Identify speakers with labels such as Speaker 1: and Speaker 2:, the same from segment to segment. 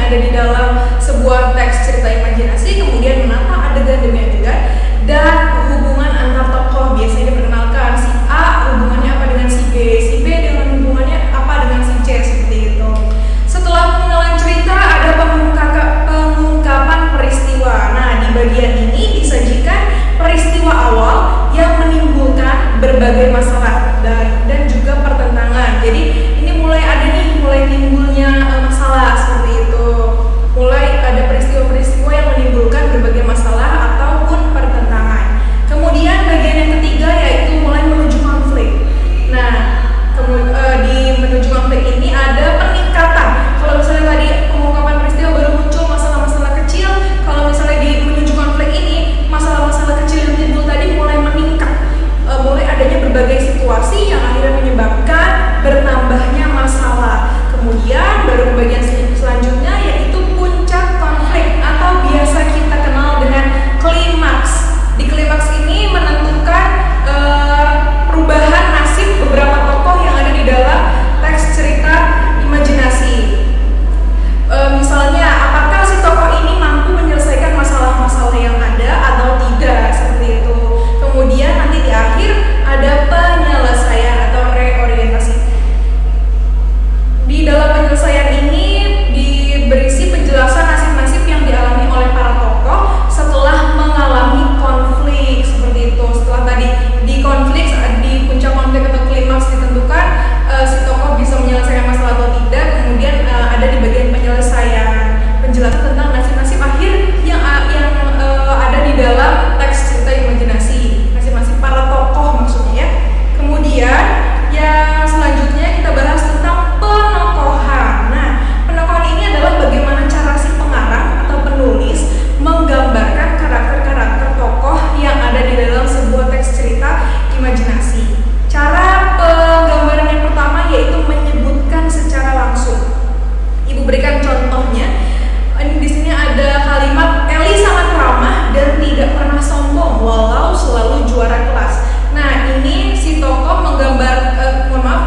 Speaker 1: ada di dalam sebuah teks cerita imajinasi, kemudian menata adegan demi adegan, dan hubungan antar tokoh biasanya diperkenalkan. Si A hubungannya apa dengan si B dengan hubungannya apa dengan si C, seperti itu. Setelah pengenalan cerita, ada pengungkapan peristiwa. Nah, di bagian ini disajikan peristiwa awal yang menimbulkan berbagai masalah dan juga pertentangan. Jadi ini mulai timbulnya masalah, seperti itu. Mulai ada peristiwa-peristiwa yang menimbulkan berbagai masalah ataupun pertentangan. Kemudian bagian yang ketiga yaitu mulai menuju konflik. Nah, di menuju konflik ini ada peningkatan. Kalau misalnya tadi pengungkapan peristiwa baru muncul masalah-masalah kecil, kalau misalnya di menuju konflik ini masalah-masalah kecil yang timbul tadi mulai meningkat. Mulai adanya berbagai situasi yang akhirnya menyebabkan bertambahnya masalah. Kemudian baru bagian selanjutnya yaitu puncak konflik atau biasa kita kenal dengan klimaks. Di klimaks ini menentukan perubahan nasib beberapa tokoh yang ada di dalam teks cerita imajinasi. Misalnya, apakah si tokoh ini mampu menyelesaikan masalah-masalah yang ada atau tidak, seperti itu. Kemudian nanti di akhir ada penyelesaian atau reorientasi. Di dalam penyelesaian ini berisi penjelasan nasib-nasib yang dialami oleh para tokoh setelah mengalami konflik, seperti itu. Setelah tadi di konflik, di puncak konflik atau klimaks ditentukan si tokoh bisa menyelesaikan masalah atau tidak. Kemudian ada di bagian penyelesaian, penjelasan tentang nasib-nasib akhir yang ada di dalam teks cerita imajinasi, nasib-nasib para tokoh maksudnya ya. Kemudian yang selanjutnya kita bahas tentang penokohan. Nah, penokohan ini adalah bagaimana cara si pengarang atau penulis menggambarkan karakter-karakter tokoh yang ada di dalam sebuah teks cerita imajinasi. Cara penggambaran yang pertama yaitu menyebutkan secara langsung. Ibu berikan contohnya. Di sini ada kalimat Eli sangat ramah dan tidak pernah sombong walau selalu juara kelas. Nah, ini si tokoh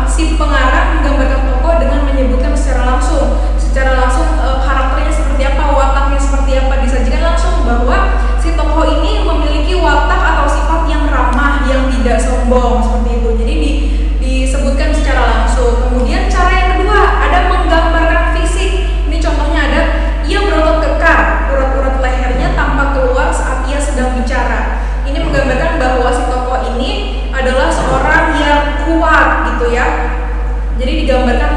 Speaker 1: si pengarang menggambarkan tokoh dengan menyebutkan secara langsung. Secara langsung karakternya seperti apa, wataknya seperti apa, disajikan langsung bahwa si tokoh ini memiliki watak atau sifat yang ramah, yang tidak sombong, seperti itu. Jadi disebutkan secara langsung. Kemudian cara yang kedua ada menggambarkan fisik. Ini contohnya ada ia berotot kekar, urat-urat lehernya tampak keluar saat ia sedang bicara. Ini menggambarkan bahwa si tokoh ini adalah seorang yang kuat, gitu ya. Jadi digambarkan